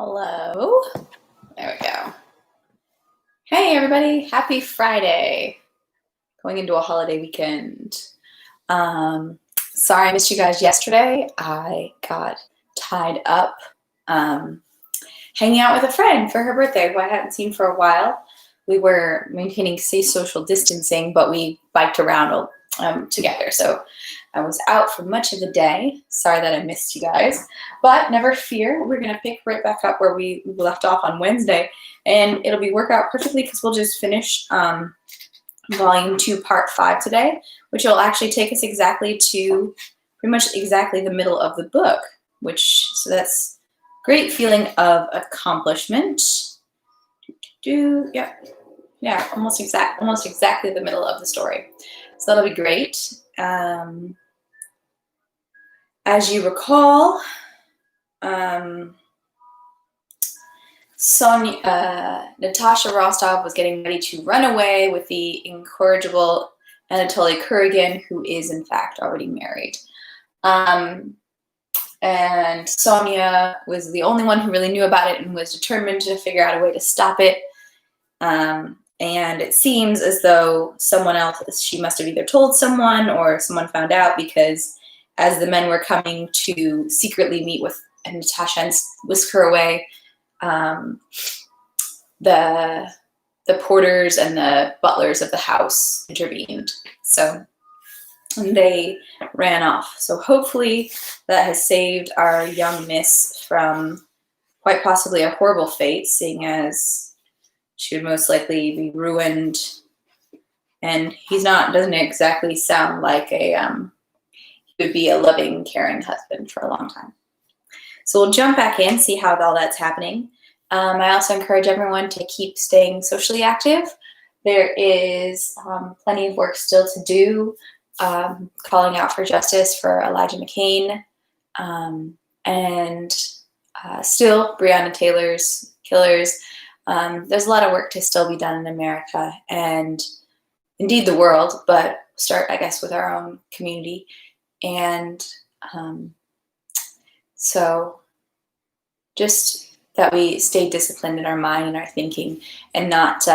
Hello. There we go. Hey, everybody. Happy Friday. Going into a holiday weekend. Sorry I missed you guys yesterday. I got tied up hanging out with a friend for her birthday who I hadn't seen for a while. We were maintaining safe social distancing, but we biked around together. So I was out for much of the day. Sorry that I missed you guys, but never fear. We're going to pick right back up where we left off on Wednesday, and it'll be work out perfectly because we'll just finish volume 2, part 5 today, which will actually take us exactly to pretty much exactly the middle of the book, so that's great feeling of accomplishment. Yeah, almost exactly the middle of the story. So that'll be great. As you recall, Natasha Rostov was getting ready to run away with the incorrigible Anatoly Kuragin, who is in fact already married. And Sonia was the only one who really knew about it and was determined to figure out a way to stop it. And it seems as though someone else, she must have either told someone or someone found out, because as the men were coming to secretly meet with Natasha and whisk her away, the porters and the butlers of the house intervened. So they ran off. So hopefully that has saved our young miss from quite possibly a horrible fate, seeing as she would most likely be ruined. And doesn't exactly sound like he would be a loving, caring husband for a long time. So we'll jump back in, see how all that's happening. I also encourage everyone to keep staying socially active. There is plenty of work still to do, calling out for justice for Elijah McCain, and still Breonna Taylor's killers. There's a lot of work to still be done in America and indeed the world, but start, I guess, with our own community. And so just that we stay disciplined in our mind and our thinking, and not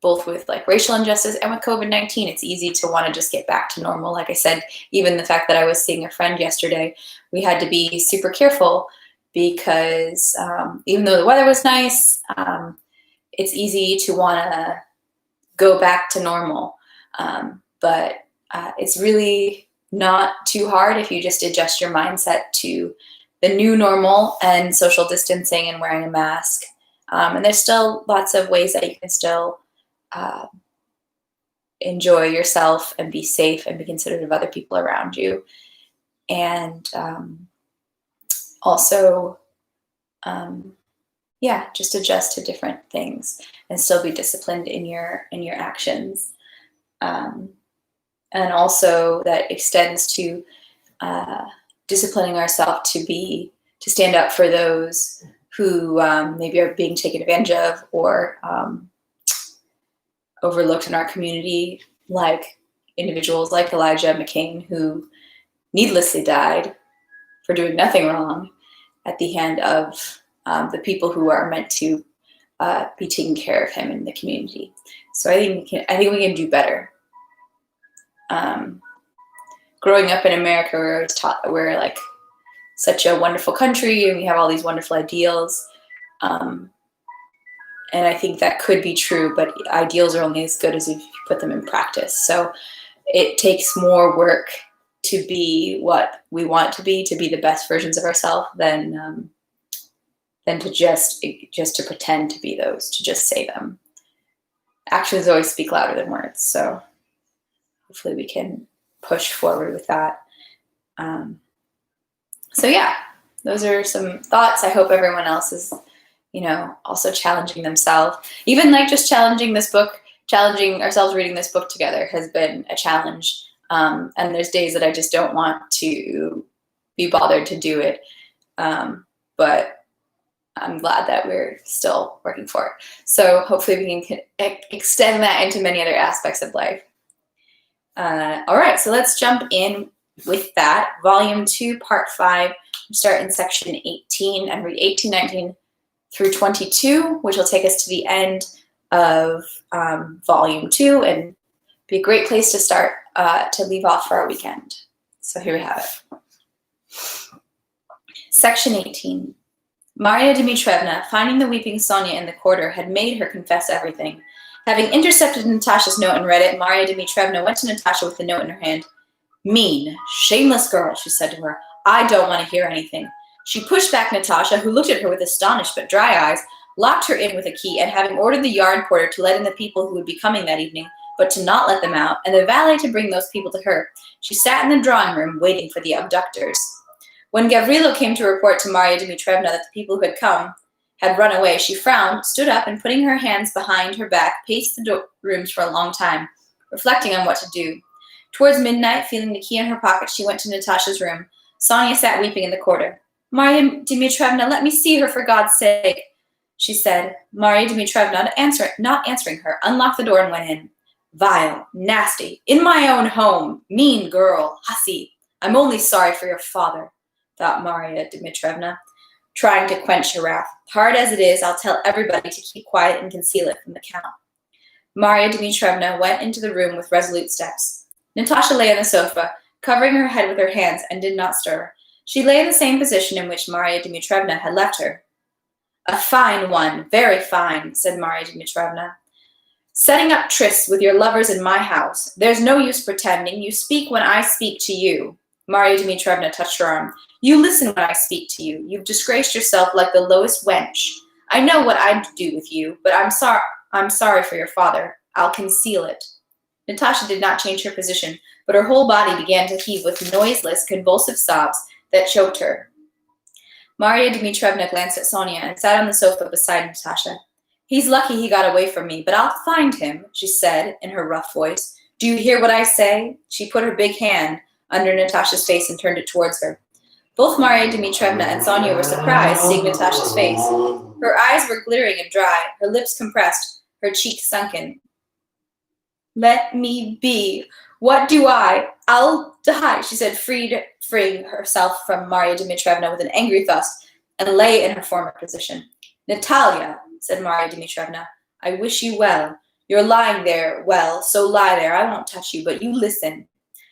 both with like racial injustice and with COVID-19, it's easy to want to just get back to normal. Like I said, even the fact that I was seeing a friend yesterday, we had to be super careful because even though the weather was nice, it's easy to want to go back to normal. But it's really not too hard if you just adjust your mindset to the new normal and social distancing and wearing a mask. And there's still lots of ways that you can still enjoy yourself and be safe and be considerate of other people around you. And also, just adjust to different things and still be disciplined in your actions. And also that extends to disciplining ourselves to stand up for those who maybe are being taken advantage of or overlooked in our community, like individuals like Elijah McCain, who needlessly died for doing nothing wrong at the hand of the people who are meant to be taking care of him in the community. So I think we can do better. Growing up in America, we're always taught that we're like such a wonderful country and we have all these wonderful ideals. And I think that could be true, but ideals are only as good as if you put them in practice. So it takes more work to be what we want to be the best versions of ourselves, than to just to pretend to be those, to just say them. Actions always speak louder than words. So hopefully we can push forward with that. Those are some thoughts. I hope everyone else is, also challenging themselves. Even like just challenging this book, challenging ourselves reading this book together has been a challenge. And there's days that I just don't want to be bothered to do it. But I'm glad that we're still working for it. So hopefully we can extend that into many other aspects of life. All right, so let's jump in with that, Volume 2, Part 5, we'll start in section 18 and read 18, 19 through 22, which will take us to the end of Volume 2 and be a great place to start to leave off for our weekend. So here we have it. Section 18. Maria Dmitrievna, finding the weeping Sonia in the corridor, had made her confess everything. Having intercepted Natasha's note and read it, Maria Dmitrievna went to Natasha with the note in her hand. Mean, shameless girl, she said to her. I don't want to hear anything. She pushed back Natasha, who looked at her with astonished but dry eyes, locked her in with a key, and having ordered the yard porter to let in the people who would be coming that evening, but to not let them out, and the valet to bring those people to her, she sat in the drawing room waiting for the abductors. When Gavrilo came to report to Maria Dmitrievna that the people who had come had run away, she frowned, stood up, and putting her hands behind her back, paced the rooms for a long time, reflecting on what to do. Towards midnight, feeling the key in her pocket, she went to Natasha's room. Sonia sat weeping in the corridor. Maria Dmitrievna, let me see her for God's sake, she said. Maria Dmitrievna, not answering her, unlocked the door and went in. Vile, nasty, in my own home, mean girl, hussy. I'm only sorry for your father, thought Maria Dmitrievna, trying to quench her wrath. Hard as it is, I'll tell everybody to keep quiet and conceal it from the Count. Maria Dmitrievna went into the room with resolute steps. Natasha lay on the sofa, covering her head with her hands, and did not stir. She lay in the same position in which Maria Dmitrievna had left her. A fine one, very fine, said Maria Dmitrievna. Setting up trysts with your lovers in my house. There's no use pretending. You speak when I speak to you. Maria Dmitrievna touched her arm. You listen when I speak to you. You've disgraced yourself like the lowest wench. I know what I'd do with you, but I'm sorry for your father. I'll conceal it. Natasha did not change her position, but her whole body began to heave with noiseless, convulsive sobs that choked her. Maria Dmitrievna glanced at Sonia and sat on the sofa beside Natasha. He's lucky he got away from me, but I'll find him, she said in her rough voice. Do you hear what I say? She put her big hand under Natasha's face and turned it towards her. Both Maria Dmitrievna and Sonia were surprised seeing Natasha's face. Her eyes were glittering and dry, her lips compressed, her cheeks sunken. Let me be. What do I? I'll die, she said, freeing herself from Maria Dmitrievna with an angry thrust, and lay in her former position. Natalia, said Maria Dmitrievna, I wish you well. You're lying there, well, so lie there. I won't touch you, but you listen.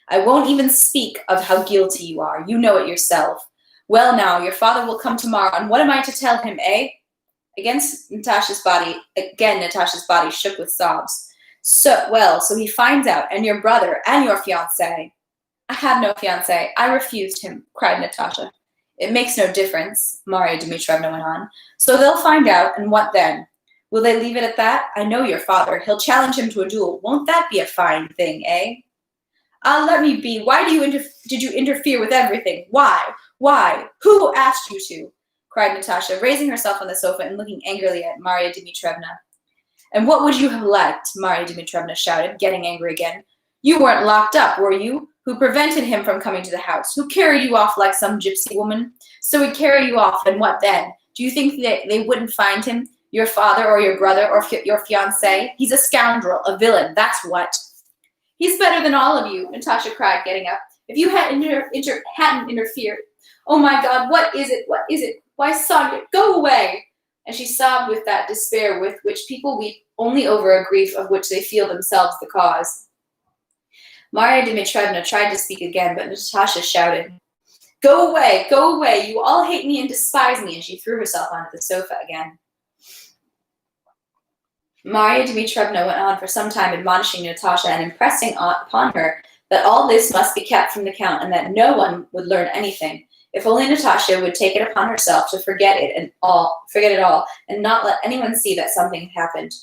I won't even speak of how guilty you are. You know it yourself. Well now, your father will come tomorrow, and what am I to tell him, eh? Again, Natasha's body shook with sobs. So he finds out, and your brother, and your fiancé. I have no fiancé. I refused him, cried Natasha. It makes no difference, Maria Dmitrievna went on. So they'll find out, and what then? Will they leave it at that? I know your father. He'll challenge him to a duel. Won't that be a fine thing, eh? Ah, let me be. Why did you interfere with everything? Why? Why? Who asked you to? Cried Natasha, raising herself on the sofa and looking angrily at Maria Dmitrievna. And what would you have liked? Maria Dmitrievna shouted, getting angry again. You weren't locked up, were you? Who prevented him from coming to the house? Who carried you off like some gypsy woman? So he'd carry you off, and what then? Do you think that they wouldn't find him? Your father or your brother or your fiancé? He's a scoundrel, a villain, that's what. He's better than all of you, Natasha cried, getting up. If you hadn't interfered. Oh my God, what is it? What is it? Why, Sonia, go away. And she sobbed with that despair with which people weep only over a grief of which they feel themselves the cause. Maria Dmitrievna tried to speak again, but Natasha shouted, Go away, you all hate me and despise me, and she threw herself onto the sofa again. Maria Dmitrievna went on for some time admonishing Natasha and impressing upon her that all this must be kept from the Count and that no one would learn anything, if only Natasha would take it upon herself to forget it all, and not let anyone see that something had happened.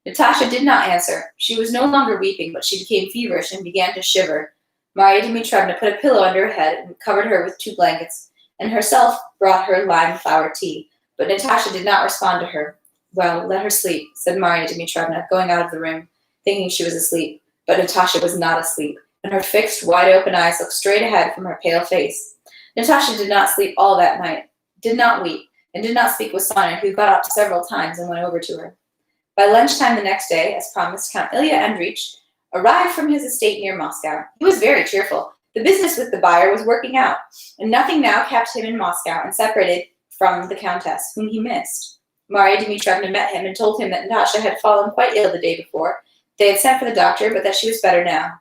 Natasha did not answer. She was no longer weeping, but she became feverish and began to shiver. Maria Dmitrievna put a pillow under her head and covered her with 2 blankets, and herself brought her lime flower tea, but Natasha did not respond to her. Well, let her sleep, said Maria Dmitrievna, going out of the room, thinking she was asleep. But Natasha was not asleep, and her fixed, wide-open eyes looked straight ahead from her pale face. Natasha did not sleep all that night, did not weep, and did not speak with Sonia, who got up several times and went over to her. By lunchtime the next day, as promised, Count Ilya Andreich arrived from his estate near Moscow. He was very cheerful. The business with the buyer was working out, and nothing now kept him in Moscow and separated from the Countess, whom he missed. Marya Dmitrievna met him and told him that Natasha had fallen quite ill the day before. They had sent for the doctor, but that she was better now.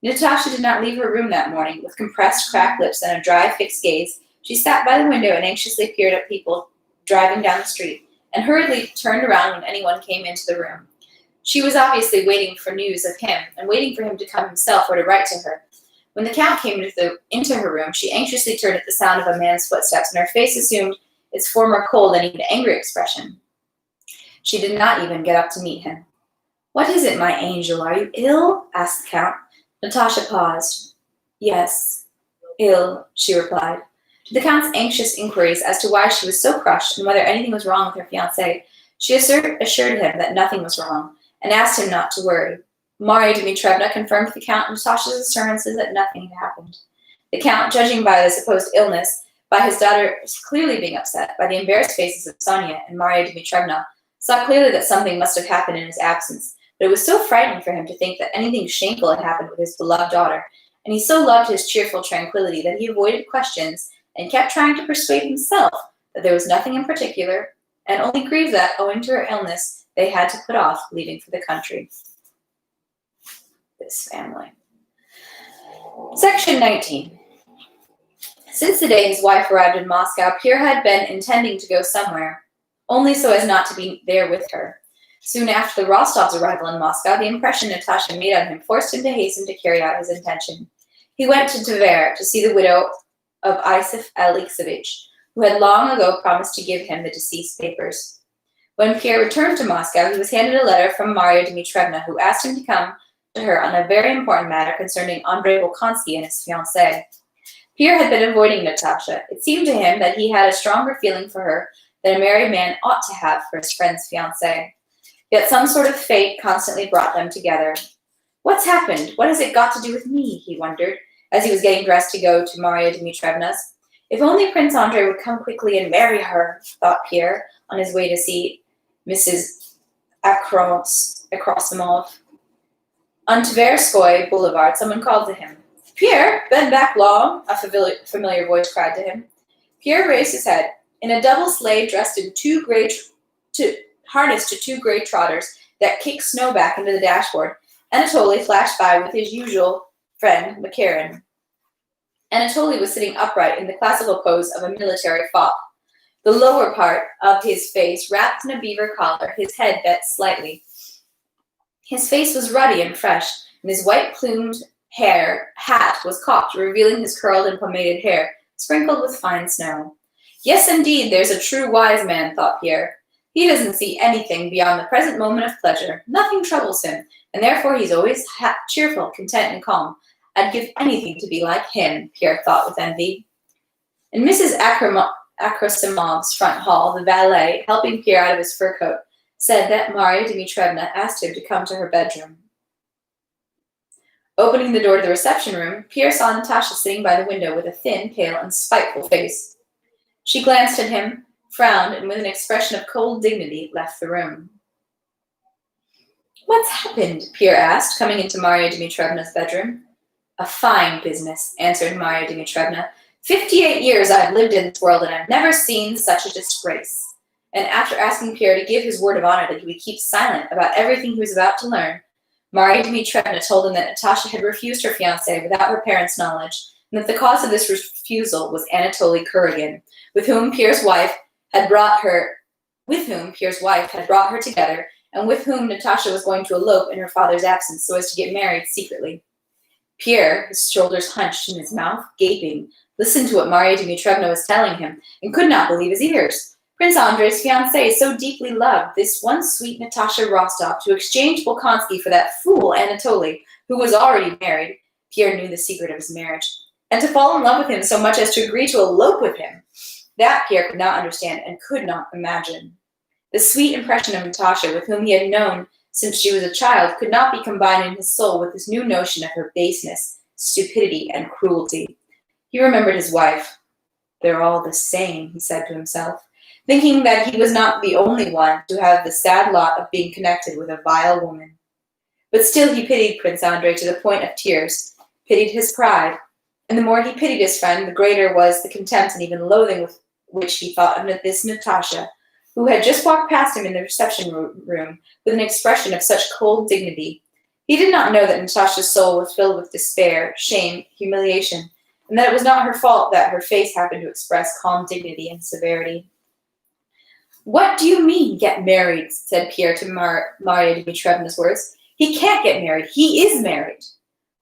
Natasha did not leave her room that morning. With compressed, cracked lips and a dry, fixed gaze, she sat by the window and anxiously peered at people driving down the street, and hurriedly turned around when anyone came into the room. She was obviously waiting for news of him, and waiting for him to come himself or to write to her. When the Count came into her room, she anxiously turned at the sound of a man's footsteps, and her face assumed its former cold and even angry expression. She did not even get up to meet him. "What is it, my angel? Are you ill?" asked the Count. Natasha paused. "Yes, ill," she replied. To the Count's anxious inquiries as to why she was so crushed and whether anything was wrong with her fiancé, she assured him that nothing was wrong, and asked him not to worry. Marya Dmitrievna confirmed to the Count Natasha's assurances that nothing had happened. The Count, judging by the supposed illness, by his daughter clearly being upset, by the embarrassed faces of Sonia and Marya Dmitrievna, saw clearly that something must have happened in his absence, but it was so frightening for him to think that anything shameful had happened with his beloved daughter, and he so loved his cheerful tranquility that he avoided questions and kept trying to persuade himself that there was nothing in particular, and only grieved that, owing to her illness, they had to put off leaving for the country. This family. Section 19. Since the day his wife arrived in Moscow, Pierre had been intending to go somewhere, only so as not to be there with her. Soon after the Rostovs' arrival in Moscow, the impression Natasha made on him forced him to hasten to carry out his intention. He went to Tver to see the widow of Isif Alexeyevich, who had long ago promised to give him the deceased papers. When Pierre returned to Moscow, he was handed a letter from Marya Dmitrievna, who asked him to come to her on a very important matter concerning Andrei Bolkonsky and his fiancée. Pierre had been avoiding Natasha. It seemed to him that he had a stronger feeling for her than a married man ought to have for his friend's fiancée. Yet some sort of fate constantly brought them together. "What's happened? What has it got to do with me?" he wondered, as he was getting dressed to go to Marya Dmitrievna's. If only Prince Andrei would come quickly and marry her, thought Pierre, on his way to see Mrs. Akrosimov. On Tverskoy Boulevard, someone called to him. "Pierre, been back long?" a familiar voice cried to him. Pierre raised his head. In a double sleigh dressed in harnessed to two gray trotters that kicked snow back into the dashboard, Anatoly flashed by with his usual friend, Makarin. Anatoly was sitting upright in the classical pose of a military fop. The lower part of his face wrapped in a beaver collar, his head bent slightly. His face was ruddy and fresh, and his white plumed hat was cocked, revealing his curled and pomaded hair, sprinkled with fine snow. "Yes, indeed, there's a true wise man," thought Pierre. "He doesn't see anything beyond the present moment of pleasure. Nothing troubles him, and therefore he's always cheerful, content, and calm. I'd give anything to be like him," Pierre thought with envy. In Mrs. Akrosimov's front hall, the valet, helping Pierre out of his fur coat, said that Marya Dmitrievna asked him to come to her bedroom. Opening the door to the reception room, Pierre saw Natasha sitting by the window with a thin, pale, and spiteful face. She glanced at him, frowned, and with an expression of cold dignity left the room. "What's happened?" Pierre asked, coming into Marya Dmitrievna's bedroom. "A fine business," answered Marya Dmitrievna. 58 years I've lived in this world, and I've never seen such a disgrace." And after asking Pierre to give his word of honor that he would keep silent about everything he was about to learn, Marya Dmitrievna told him that Natasha had refused her fiancé without her parents' knowledge, and that the cause of this refusal was Anatoly Kuragin, with whom Pierre's wife had brought her together, and with whom Natasha was going to elope in her father's absence so as to get married secretly. Pierre, his shoulders hunched and his mouth gaping, listened to what Marya Dmitrievna was telling him, and could not believe his ears. Prince Andrei's fiancée so deeply loved this one sweet Natasha Rostov to exchange Bolkonsky for that fool Anatoly, who was already married. Pierre knew the secret of his marriage. And to fall in love with him so much as to agree to elope with him. That Pierre could not understand and could not imagine. The sweet impression of Natasha, with whom he had known since she was a child, could not be combined in his soul with this new notion of her baseness, stupidity, and cruelty. He remembered his wife. "They're all the same," he said to himself, thinking that he was not the only one to have the sad lot of being connected with a vile woman. But still he pitied Prince Andrei to the point of tears, pitied his pride, And the more he pitied his friend, the greater was the contempt and even loathing with which he thought of this Natasha, who had just walked past him in the reception room with an expression of such cold dignity. He did not know that Natasha's soul was filled with despair, shame, humiliation, and that it was not her fault that her face happened to express calm dignity and severity. "What do you mean, get married?" said Pierre to Marya Dmitrievna's words. "He can't get married. He is married."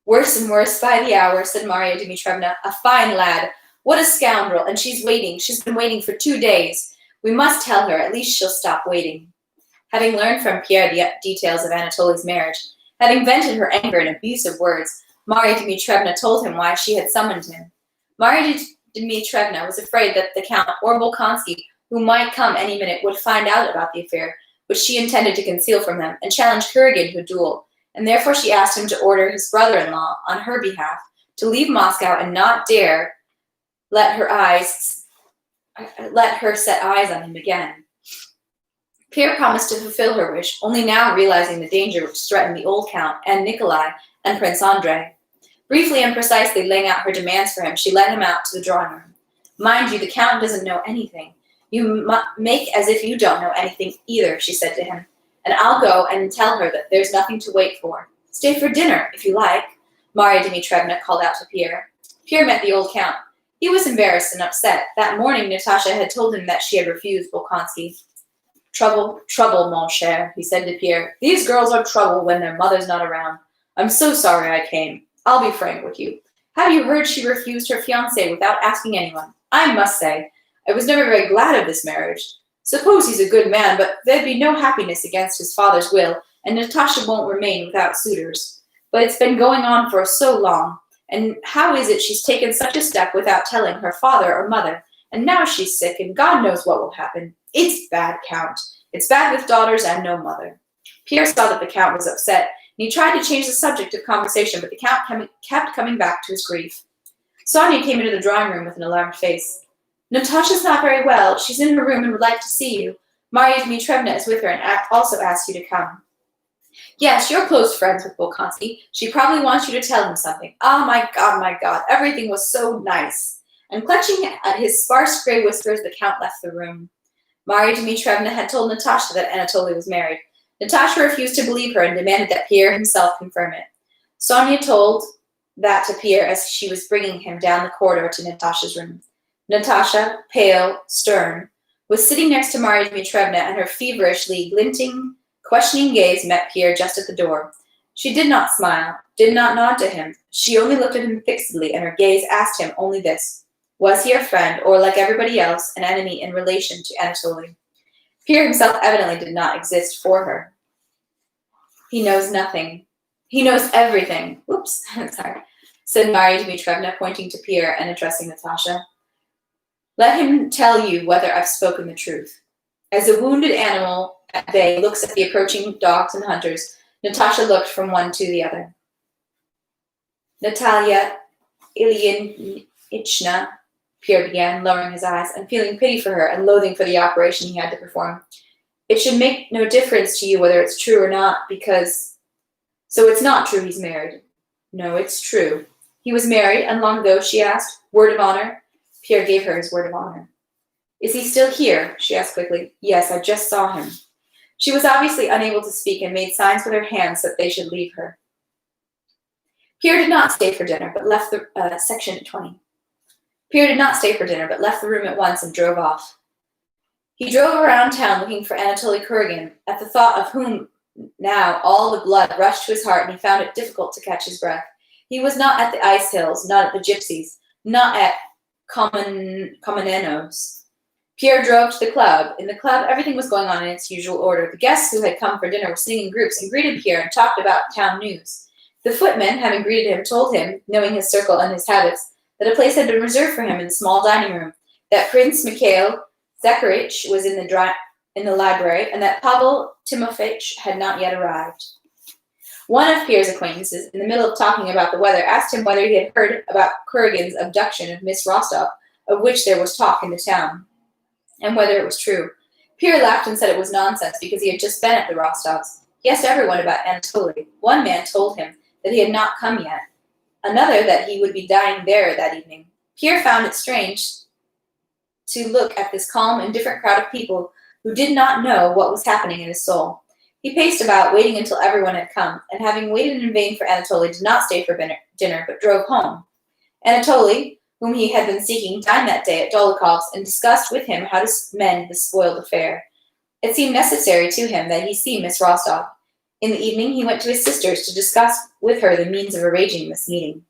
"Worse and worse by the hour," said Marya Dmitrievna. "A fine lad. What a scoundrel. And she's waiting. She's been waiting for 2 days. We must tell her. At least she'll stop waiting." Having learned from Pierre the details of Anatoly's marriage, having vented her anger in abusive words, Marya Dmitrievna told him why she had summoned him. Marya Dmitrievna was afraid that the Count or Bolkonsky, who might come any minute, would find out about the affair, which she intended to conceal from them, and challenge Kuragin to a duel, and therefore she asked him to order his brother-in-law, on her behalf, to leave Moscow and not dare let her set eyes on him again. Pierre promised to fulfill her wish, only now realizing the danger which threatened the old Count and Nikolai and Prince Andrei. Briefly and precisely laying out her demands for him, she led him out to the drawing room. "Mind you, the Count doesn't know anything. You make as if you don't know anything either," she said to him, "and I'll go and tell her that there's nothing to wait for. Stay for dinner, if you like," Marya Dmitrievna called out to Pierre. Pierre met the old Count. He was embarrassed and upset. That morning, Natasha had told him that she had refused Bolkonsky. "Trouble, trouble, mon cher," he said to Pierre. "These girls are trouble when their mother's not around. I'm so sorry I came. I'll be frank with you. Have you heard she refused her fiancé without asking anyone? I must say, I was never very glad of this marriage. Suppose he's a good man, but there'd be no happiness against his father's will, and Natasha won't remain without suitors. But it's been going on for so long, and how is it she's taken such a step without telling her father or mother? And now she's sick, and God knows what will happen. It's bad, Count. It's bad with daughters and no mother." Pierre saw that the Count was upset, and he tried to change the subject of conversation, but the Count kept coming back to his grief. Sonia came into the drawing room with an alarmed face. "Natasha's not very well. She's in her room and would like to see you. Marya Dmitrievna is with her and also asked you to come." "Yes, you're close friends with Bolkonsky. She probably wants you to tell him something. Ah, my God, everything was so nice." And clutching at his sparse gray whiskers, the Count left the room. Marya Dmitrievna had told Natasha that Anatoly was married. Natasha refused to believe her and demanded that Pierre himself confirm it. Sonia told that to Pierre as she was bringing him down the corridor to Natasha's room. Natasha, pale, stern, was sitting next to Marya Dmitrievna, and her feverishly glinting, questioning gaze met Pierre just at the door. She did not smile, did not nod to him. She only looked at him fixedly, and her gaze asked him only this: was he a friend, or, like everybody else, an enemy in relation to Anatoly? Pierre himself evidently did not exist for her. "He knows nothing. He knows everything." "Whoops, sorry," said Marya Dmitrievna, pointing to Pierre and addressing Natasha. "Let him tell you whether I've spoken the truth." As a wounded animal at bay looks at the approaching dogs and hunters, Natasha looked from one to the other. "Natalia Ilyinichna," Pierre began, lowering his eyes, and feeling pity for her and loathing for the operation he had to perform. "It should make no difference to you whether it's true or not, because... So it's not true he's married?" "No, it's true." "He was married, and long ago?" she asked. "Word of honor?" Pierre gave her his word of honor. "Is he still here?" she asked quickly. "Yes, I just saw him." She was obviously unable to speak and made signs with her hands that they should leave her. Pierre did not stay for dinner, but left the section 20. Pierre did not stay for dinner, but left the room at once and drove off. He drove around town looking for Anatoly Kuragin, at the thought of whom now all the blood rushed to his heart, and he found it difficult to catch his breath. He was not at the ice hills, not at the gypsies, not at Komenenos. Pierre drove to the club. In the club, everything was going on in its usual order. The guests who had come for dinner were sitting in groups and greeted Pierre and talked about town news. The footman, having greeted him, told him, knowing his circle and his habits, that a place had been reserved for him in the small dining room, that Prince Mikhail Zakharich was in the library, and that Pavel Timofeich had not yet arrived. One of Pierre's acquaintances, in the middle of talking about the weather, asked him whether he had heard about Kuragin's abduction of Miss Rostov, of which there was talk in the town, and whether it was true. Pierre laughed and said it was nonsense because he had just been at the Rostovs. He asked everyone about Anatoly. One man told him that he had not come yet. another that he would be dining there that evening. Pierre found it strange to look at this calm, indifferent crowd of people who did not know what was happening in his soul. He paced about, waiting until everyone had come, and having waited in vain for Anatoly, did not stay for dinner, but drove home. Anatoly, whom he had been seeking, dined that day at Dólokhov's and discussed with him how to mend the spoiled affair. It seemed necessary to him that he see Miss Rostov. In the evening, he went to his sister's to discuss with her the means of arranging this meeting.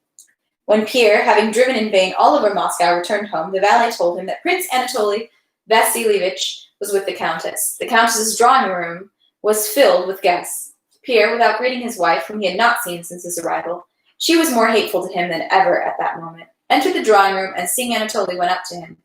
When Pierre, having driven in vain all over Moscow, returned home, the valet told him that Prince Anatoly Vasilievich was with the Countess. The Countess's drawing room was filled with guests. Pierre, without greeting his wife, whom he had not seen since his arrival, she was more hateful to him than ever at that moment, entered the drawing room, and seeing Anatoly, went up to him.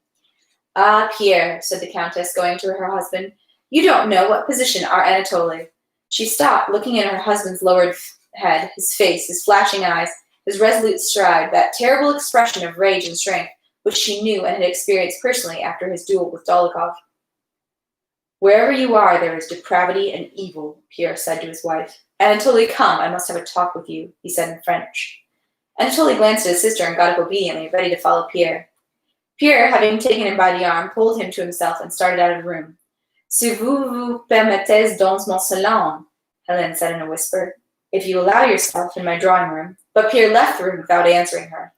"Ah, Pierre," said the Countess, going to her husband, "you don't know what position our Anatoly." She stopped, looking at her husband's lowered head, his face, his flashing eyes, his resolute stride, that terrible expression of rage and strength, which she knew and had experienced personally after his duel with Dólokhov. "Wherever you are, there is depravity and evil," Pierre said to his wife. "Anatoly, come, I must have a talk with you," he said in French. Anatoly glanced at his sister and got up obediently, ready to follow Pierre. Pierre, having taken him by the arm, pulled him to himself and started out of the room. "Si vous vous permettez dans mon salon," Hélène said in a whisper, "if you allow yourself in my drawing room." But Pierre left the room without answering her.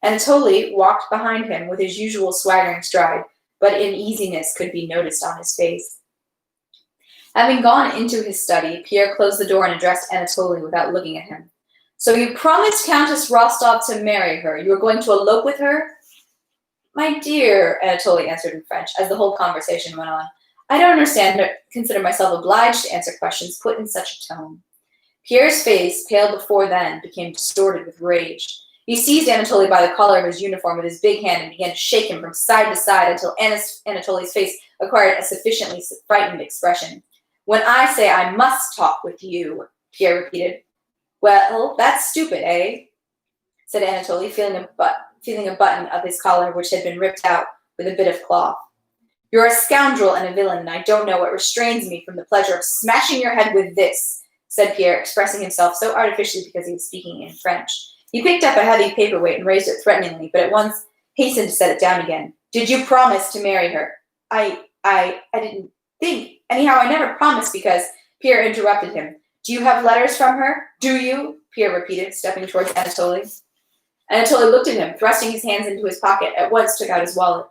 Anatoly walked behind him with his usual swaggering stride, but uneasiness could be noticed on his face. Having gone into his study, Pierre closed the door and addressed Anatoly without looking at him. "So you promised Countess Rostov to marry her. You are going to elope with her?" "My dear," Anatoly answered in French, as the whole conversation went on, "I don't understand or consider myself obliged to answer questions put in such a tone." Pierre's face, pale before then, became distorted with rage. He seized Anatoly by the collar of his uniform with his big hand and began to shake him from side to side until Anatoly's face acquired a sufficiently frightened expression. "When I say I must talk with you," Pierre repeated. "Well, that's stupid, eh?" said Anatoly, feeling a button of his collar which had been ripped out with a bit of cloth. "You're a scoundrel and a villain, and I don't know what restrains me from the pleasure of smashing your head with this," said Pierre, expressing himself so artificially because he was speaking in French. He picked up a heavy paperweight and raised it threateningly, but at once hastened to set it down again. "Did you promise to marry her?" I didn't think. Anyhow, I never promised because—" Pierre interrupted him. "Do you have letters from her? Do you?" Pierre repeated, stepping towards Anatoly. Anatoly looked at him, thrusting his hands into his pocket, at once took out his wallet.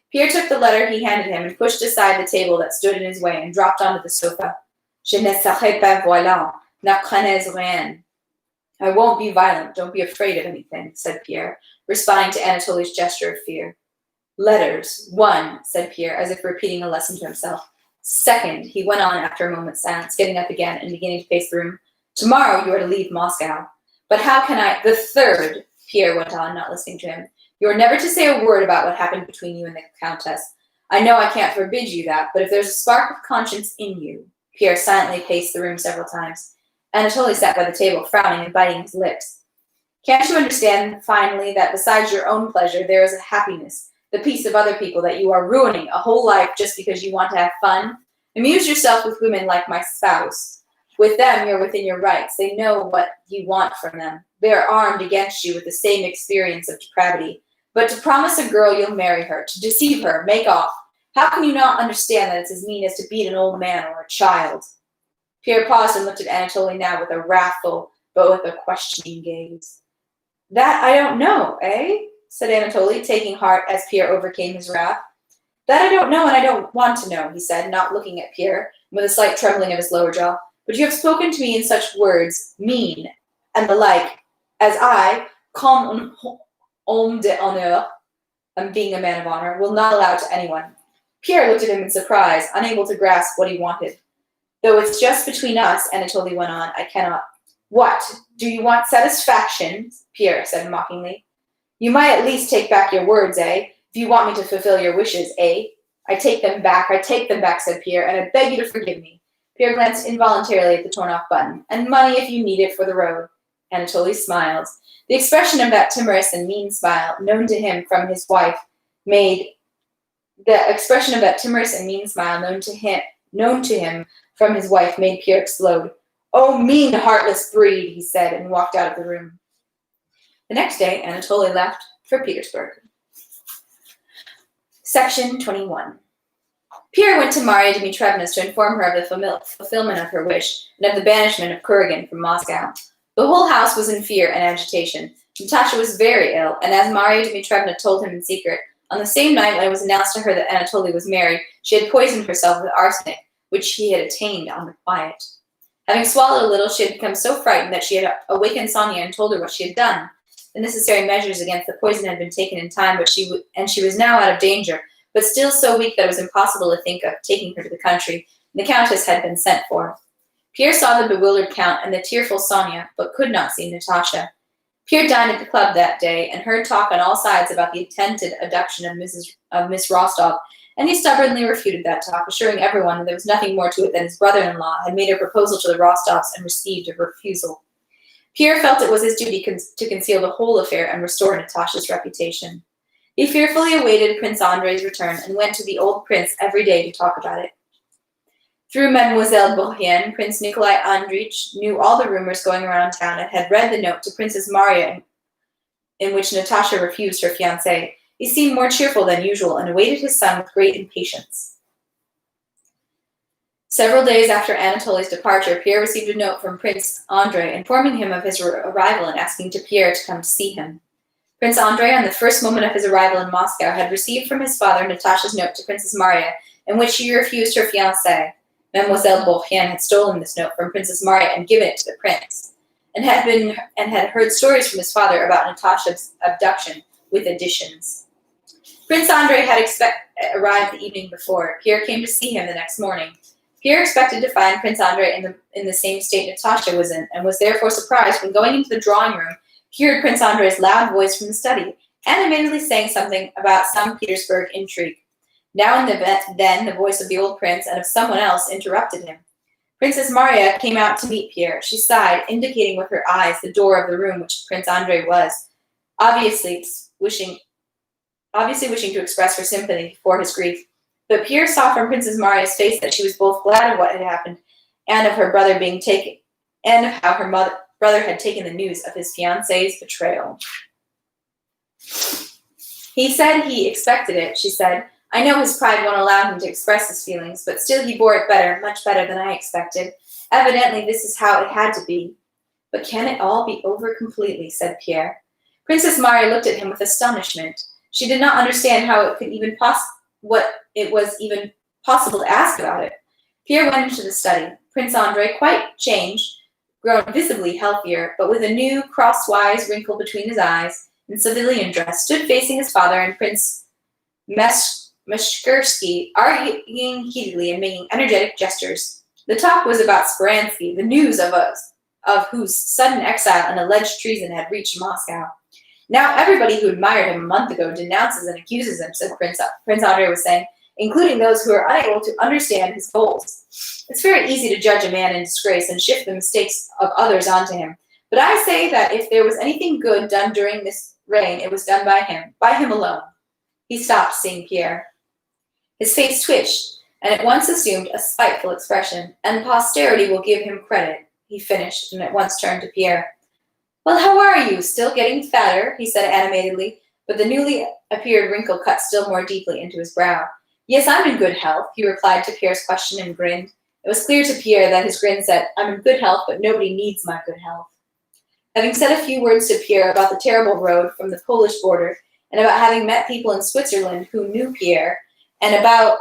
Pierre took the letter he handed him and pushed aside the table that stood in his way and dropped onto the sofa. "Je ne serai pas violent, ne craignez rien." "I won't be violent, don't be afraid of anything," said Pierre, responding to Anatoly's gesture of fear. "Letters. 1, said Pierre, as if repeating a lesson to himself. "Second," he went on after a moment's silence, getting up again and beginning to pace the room, "tomorrow you are to leave Moscow." "But how can I—" "The third," Pierre went on, not listening to him, "you are never to say a word about what happened between you and the Countess. I know I can't forbid you that, but if there's a spark of conscience in you—" Pierre silently paced the room several times. Anatoly sat by the table, frowning and biting his lips. "Can't you understand, finally, that besides your own pleasure, there is a happiness, the peace of other people, that you are ruining a whole life just because you want to have fun? Amuse yourself with women like my spouse. With them, you're within your rights. They know what you want from them. They are armed against you with the same experience of depravity. But to promise a girl you'll marry her, to deceive her, make off, how can you not understand that it's as mean as to beat an old man or a child?" Pierre paused and looked at Anatoly now with a wrathful, but with a questioning gaze. "That I don't know, eh?" said Anatoly, taking heart as Pierre overcame his wrath. "That I don't know and I don't want to know," he said, not looking at Pierre, with a slight trembling of his lower jaw. "But you have spoken to me in such words, mean, and the like, as I, comme un homme d'honneur, being a man of honor, will not allow to anyone." Pierre looked at him in surprise, unable to grasp what he wanted. "Though it's just between us," Anatoly went on, "I cannot—" "What? Do you want satisfaction?" Pierre said mockingly. "You might at least take back your words, eh? If you want me to fulfill your wishes, eh?" I take them back, said Pierre, "and I beg you to forgive me." Pierre glanced involuntarily at the torn-off button. "And money if you need it for the road." Anatoly smiled. The expression of that timorous and mean smile, known to him from his wife, made Pierre explode. "Oh, mean, heartless breed," he said, and walked out of the room. The next day, Anatoly left for Petersburg. Section 21. Pierre went to Maria Dmitrievna's to inform her of the fulfillment of her wish and of the banishment of Kuragin from Moscow. The whole house was in fear and agitation. Natasha was very ill, and as Maria Dmitrievna told him in secret, on the same night when it was announced to her that Anatoly was married, she had poisoned herself with arsenic, which he had attained on the quiet. Having swallowed a little, she had become so frightened that she had awakened Sonia and told her what she had done. The necessary measures against the poison had been taken in time, but she was now out of danger, but still so weak that it was impossible to think of taking her to the country. The countess had been sent for. Pierre saw the bewildered count and the tearful Sonia, but could not see Natasha. Pierre dined at the club that day and heard talk on all sides about the attempted abduction of Miss Rostov, and he stubbornly refuted that talk, assuring everyone that there was nothing more to it than his brother-in-law had made a proposal to the Rostovs and received a refusal. Pierre felt it was his duty to conceal the whole affair and restore Natasha's reputation. He fearfully awaited Prince Andrei's return and went to the old prince every day to talk about it. Through Mademoiselle Bourrienne, Prince Nikolai Andreich knew all the rumors going around town and had read the note to Princess Maria in which Natasha refused her fiancé. He seemed more cheerful than usual and awaited his son with great impatience. Several days after Anatoly's departure, Pierre received a note from Prince Andrei informing him of his arrival and asking Pierre to come to see him. Prince Andrei, on the first moment of his arrival in Moscow, had received from his father Natasha's note to Princess Maria in which she refused her fiancé. Mademoiselle Bourrienne had stolen this note from Princess Maria and given it to the prince, and had heard stories from his father about Natasha's abduction, with additions. Prince Andrei had arrived the evening before. Pierre came to see him the next morning. Pierre expected to find Prince Andrei in the same state Natasha was in, and was therefore surprised when, going into the drawing room, he heard Prince Andrei's loud voice from the study, animatedly saying something about some Petersburg intrigue. Now and then the voice of the old prince and of someone else interrupted him. Princess Maria came out to meet Pierre. She sighed, indicating with her eyes the door of the room which Prince Andrei was, obviously wishing to express her sympathy for his grief. But Pierre saw from Princess Maria's face that she was both glad of what had happened and of her brother being taken, and of how her brother had taken the news of his fiancé's betrayal. He said he expected it, she said. I know his pride won't allow him to express his feelings, but still he bore it better, much better than I expected. Evidently this is how it had to be. But can it all be over completely, said Pierre. Princess Maria looked at him with astonishment. She did not understand how it could even what it was even possible to ask about it. Pierre went into the study. Prince Andrei, quite changed, grown visibly healthier, but with a new crosswise wrinkle between his eyes, in civilian dress, stood facing his father and Prince Meshkersky, arguing heatedly and making energetic gestures. The talk was about Speransky, the news of whose sudden exile and alleged treason had reached Moscow. Now everybody who admired him a month ago denounces and accuses him, said Prince Andrei was saying, including those who are unable to understand his goals. It's very easy to judge a man in disgrace and shift the mistakes of others onto him. But I say that if there was anything good done during this reign, it was done by him alone. He stopped, seeing Pierre. His face twitched, and at once assumed a spiteful expression, and posterity will give him credit, he finished, and at once turned to Pierre. Well, how are you? Still getting fatter, he said animatedly, but the newly appeared wrinkle cut still more deeply into his brow. Yes, I'm in good health, he replied to Pierre's question and grinned. It was clear to Pierre that his grin said, I'm in good health, but nobody needs my good health. Having said a few words to Pierre about the terrible road from the Polish border, and about having met people in Switzerland who knew Pierre, and about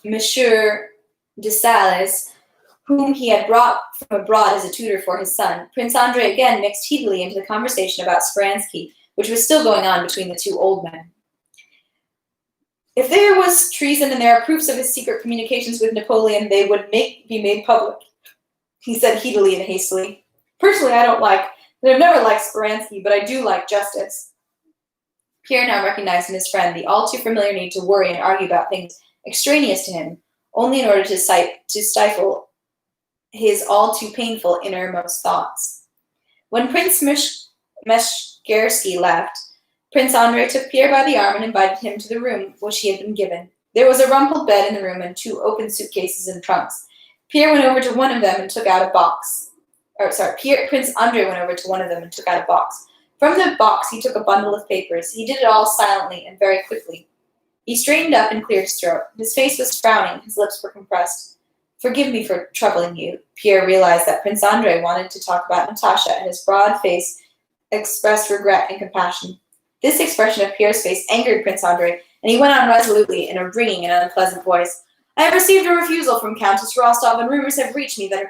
Monsieur de Sales, whom he had brought from abroad as a tutor for his son, Prince Andrei again mixed heatedly into the conversation about Speransky, which was still going on between the two old men. If there was treason and there are proofs of his secret communications with Napoleon, they would be made public, he said heatedly and hastily. Personally, I've never liked Speransky, but I do like justice. Pierre now recognized in his friend the all too familiar need to worry and argue about things extraneous to him, only in order to stifle his all too painful innermost thoughts. When Prince Meshkersky left, Prince Andrei took Pierre by the arm and invited him to the room which he had been given. There was a rumpled bed in the room and 2 open suitcases and trunks. Pierre went over to one of them and took out a box. Prince Andrei went over to one of them and took out a box. From the box, he took a bundle of papers. He did it all silently and very quickly. He straightened up and cleared his throat. His face was frowning. His lips were compressed. Forgive me for troubling you. Pierre realized that Prince Andrei wanted to talk about Natasha, and his broad face expressed regret and compassion. This expression of Pierre's face angered Prince Andrei, and he went on resolutely in a ringing and unpleasant voice. I have received a refusal from Countess Rostov, and rumors have reached me that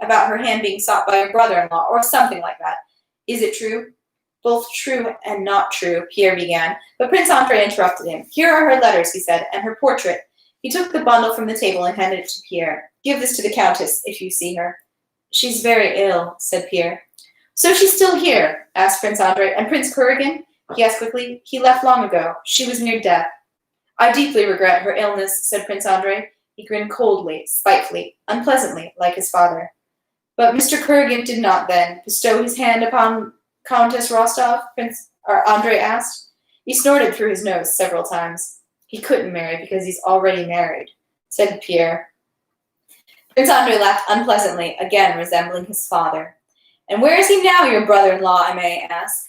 about her hand being sought by your brother-in-law, or something like that. Is it true? Both true and not true, Pierre began, but Prince Andrei interrupted him. Here are her letters, he said, and her portrait. He took the bundle from the table and handed it to Pierre. Give this to the Countess, if you see her. She's very ill, said Pierre. So she's still here, asked Prince Andrei. And Prince Kuragin? He asked quickly. He left long ago. She was near death. I deeply regret her illness, said Prince Andrei. He grinned coldly, spitefully, unpleasantly, like his father. But Mr. Kuragin did not then bestow his hand upon Countess Rostov, Andrei asked. He snorted through his nose several times. He couldn't marry because he's already married, said Pierre. Prince Andrei laughed unpleasantly, again resembling his father. And where is he now, your brother-in-law, I may ask?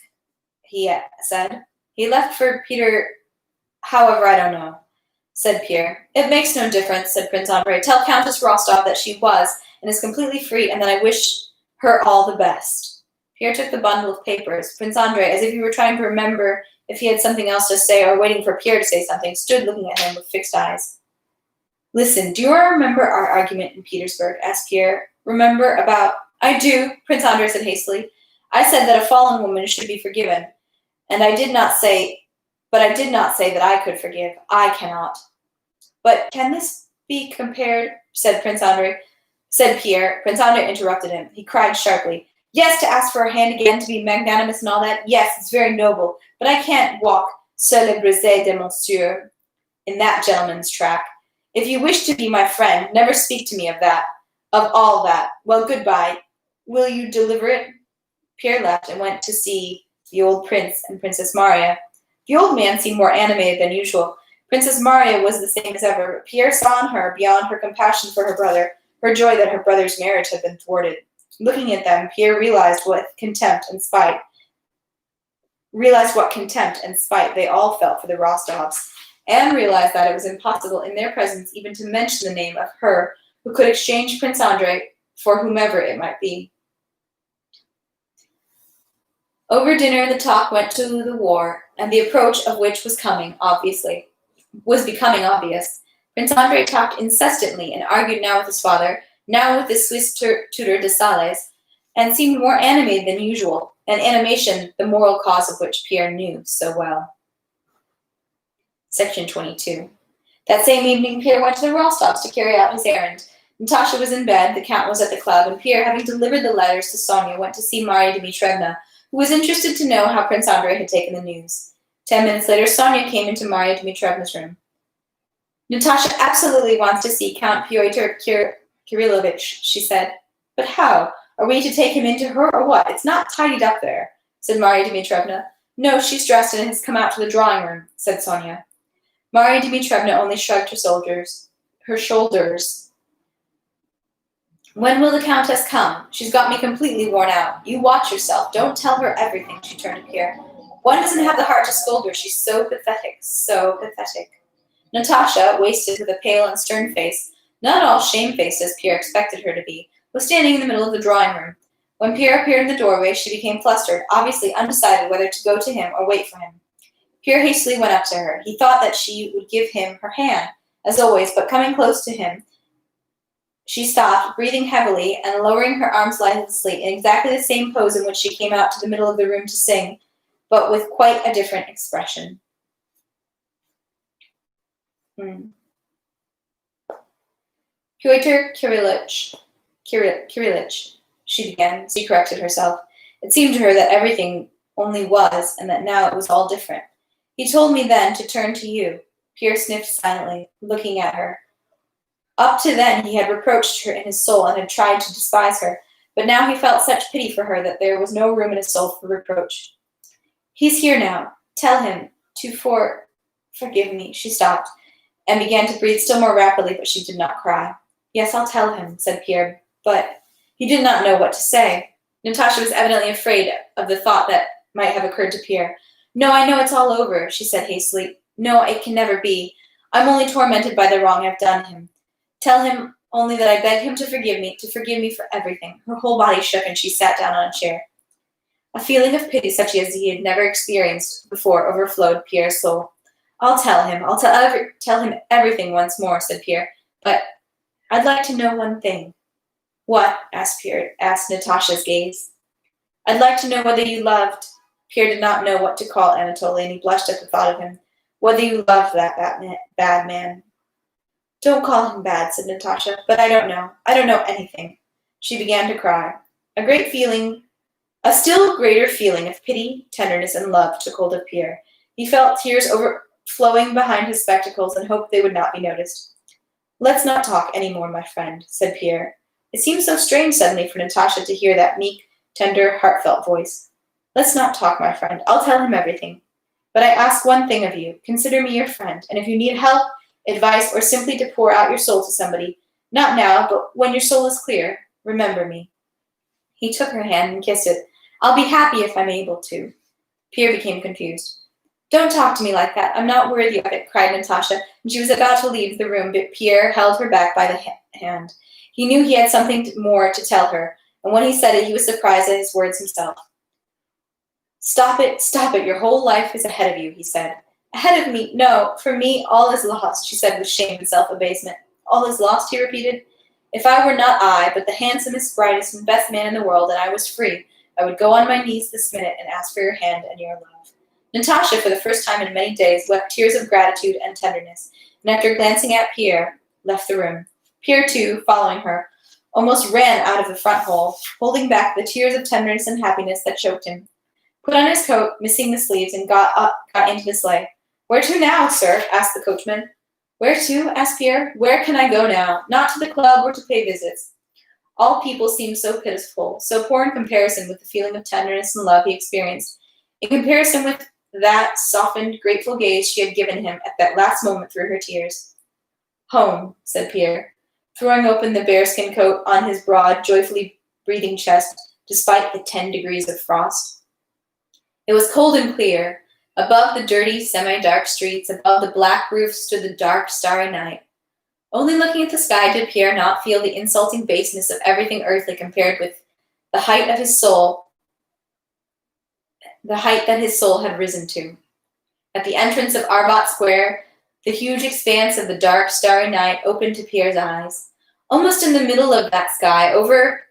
He said. He left for Peter, however, I don't know, said Pierre. It makes no difference, said Prince Andrei. Tell Countess Rostov that she was and is completely free and that I wish her all the best. Pierre took the bundle of papers. Prince Andrei, as if he were trying to remember if he had something else to say or waiting for Pierre to say something, stood looking at him with fixed eyes. Listen, do you remember our argument in Petersburg? Asked Pierre. Remember about... I do, Prince Andrei said hastily. I said that a fallen woman should be forgiven. And I did not say that I could forgive. I cannot. But can this be compared? Said Pierre. Prince Andrei interrupted him. He cried sharply. Yes, to ask for her hand again, to be magnanimous and all that. Yes, it's very noble. But I can't walk sur le brisé de monsieur in that gentleman's track. If you wish to be my friend, never speak to me of that, of all that. Well, goodbye. Will you deliver it? Pierre left and went to see the old prince and Princess Maria. The old man seemed more animated than usual. Princess Maria was the same as ever. Pierre saw in her, beyond her compassion for her brother, her joy that her brother's marriage had been thwarted. Looking at them, Pierre realized what contempt and spite they all felt for the Rostovs, and realized that it was impossible in their presence even to mention the name of her who could exchange Prince Andrei for whomever it might be. Over dinner, the talk went to the war, and the approach of which was becoming obvious. Prince Andrei talked incessantly and argued now with his father, now with the Swiss tutor de Sales, and seemed more animated than usual, an animation the moral cause of which Pierre knew so well. Section 22. That same evening, Pierre went to the Rostovs to carry out his errand. Natasha was in bed, the Count was at the club, and Pierre, having delivered the letters to Sonia, went to see Marya Dmitrievna, who was interested to know how Prince Andrei had taken the news. 10 minutes later, Sonia came into Marya Dmitrievna's room. Natasha absolutely wants to see Count Pyotr Kirillovich, she said. But how? Are we to take him into her or what? It's not tidied up there, said Marya Dmitrievna. No, she's dressed and has come out to the drawing room, said Sonia. Marya Dmitrievna only shrugged her shoulders. When will the Countess come? She's got me completely worn out. You watch yourself. Don't tell her everything, she turned to Pierre. One doesn't have the heart to scold her. She's so pathetic, so pathetic. Natasha, wasted with a pale and stern face, not at all shamefaced as Pierre expected her to be, was standing in the middle of the drawing room. When Pierre appeared in the doorway, she became flustered, obviously undecided whether to go to him or wait for him. Pierre hastily went up to her. He thought that she would give him her hand, as always, but coming close to him, she stopped, breathing heavily and lowering her arms listlessly in exactly the same pose in which she came out to the middle of the room to sing, but with quite a different expression. Pyotr Kirillovich, she began. She corrected herself. It seemed to her that everything only was, and that now it was all different. He told me then to turn to you. Pierre sniffed silently, looking at her. Up to then he had reproached her in his soul and had tried to despise her, but now he felt such pity for her that there was no room in his soul for reproach. He's here now. Tell him to forgive me. She stopped and began to breathe still more rapidly, but she did not cry. Yes, I'll tell him, said Pierre, but He did not know what to say. Natasha was evidently afraid of the thought that might have occurred to Pierre. "No, I know it's all over," she said hastily. "No, it can never be. I'm only tormented by the wrong I've done him. Tell him only that I beg him to forgive me for everything." Her whole body shook and she sat down on a chair. A feeling of pity such as he had never experienced before overflowed Pierre's soul. "I'll tell him. I'll tell him everything once more," said Pierre. "But I'd like to know one thing." "What?" asked Natasha's gaze. "I'd like to know whether you loved—" Pierre did not know what to call Anatoly, and he blushed at the thought of him. "Whether you loved that bad man." "Don't call him bad," said Natasha. "But I don't know. I don't know anything." She began to cry. A still greater feeling of pity, tenderness, and love took hold of Pierre. He felt tears overflowing behind his spectacles and hoped they would not be noticed. "Let's not talk any more, my friend," said Pierre. It seemed so strange suddenly for Natasha to hear that meek, tender, heartfelt voice. "Let's not talk, my friend. I'll tell him everything. But I ask one thing of you. Consider me your friend, and if you need help, advice, or simply to pour out your soul to somebody, not now, but when your soul is clear, remember me." He took her hand and kissed it. "I'll be happy if I'm able to." Pierre became confused. "Don't talk to me like that. I'm not worthy of it," cried Natasha, and she was about to leave the room, but Pierre held her back by the hand. He knew he had something more to tell her, and when he said it, he was surprised at his words himself. Stop it, your whole life is ahead of you," he said. "Ahead of me? No, for me all is lost," she said with shame and self-abasement. "All is lost," he repeated. "If I were not I, but the handsomest, brightest, and best man in the world, and I was free, I would go on my knees this minute and ask for your hand and your love." Natasha, for the first time in many days, wept tears of gratitude and tenderness, and after glancing at Pierre, left the room. Pierre, too, following her, almost ran out of the front hall, holding back the tears of tenderness and happiness that choked him. Put on his coat, missing the sleeves, and got into the sleigh. "Where to now, sir?" asked the coachman. "Where to?" asked Pierre. "Where can I go now? Not to the club or to pay visits." All people seemed so pitiful, so poor in comparison with the feeling of tenderness and love he experienced, in comparison with that softened, grateful gaze she had given him at that last moment through her tears. "Home," said Pierre, throwing open the bearskin coat on his broad, joyfully breathing chest, despite the 10 degrees of frost. It was cold and clear. Above the dirty, semi-dark streets, above the black roofs stood the dark, starry night. Only looking at the sky did Pierre not feel the insulting baseness of everything earthly compared with the height of his soul, the height that his soul had risen to. At the entrance of Arbat Square, the huge expanse of the dark, starry night opened to Pierre's eyes. Almost in the middle of that sky, over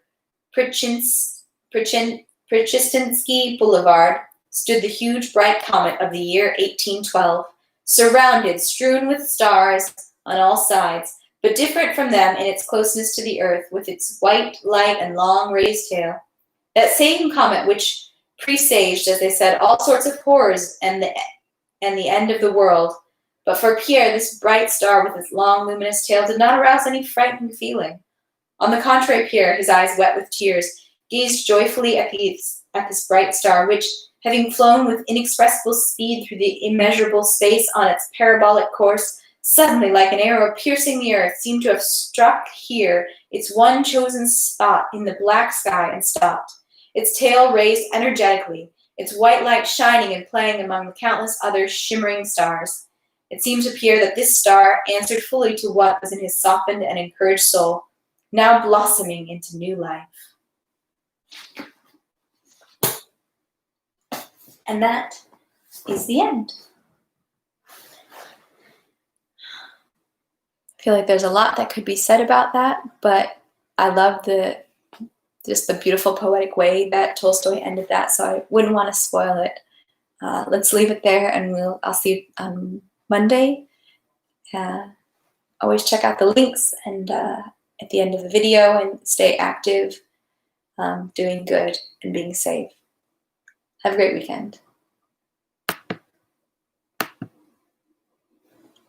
Prechistinsky Boulevard, stood the huge, bright comet of the year 1812, surrounded, strewn with stars on all sides, but different from them in its closeness to the earth, with its white light and long raised tail. That same comet which presaged, as they said, all sorts of horrors and the end of the world. But for Pierre, this bright star with its long, luminous tail did not arouse any frightening feeling. On the contrary, Pierre, his eyes wet with tears, gazed joyfully at this bright star, which, having flown with inexpressible speed through the immeasurable space on its parabolic course, suddenly, like an arrow piercing the earth, seemed to have struck here its one chosen spot in the black sky and stopped, its tail raised energetically, its white light shining and playing among the countless other shimmering stars. It seemed to Pierre that this star answered fully to what was in his softened and encouraged soul, now blossoming into new life. And that is the end. I feel like there's a lot that could be said about that, but I love just the beautiful poetic way that Tolstoy ended that, so I wouldn't want to spoil it. Let's leave it there, and I'll see you on Monday. Always check out the links and at the end of the video, and stay active, doing good, and being safe. Have a great weekend.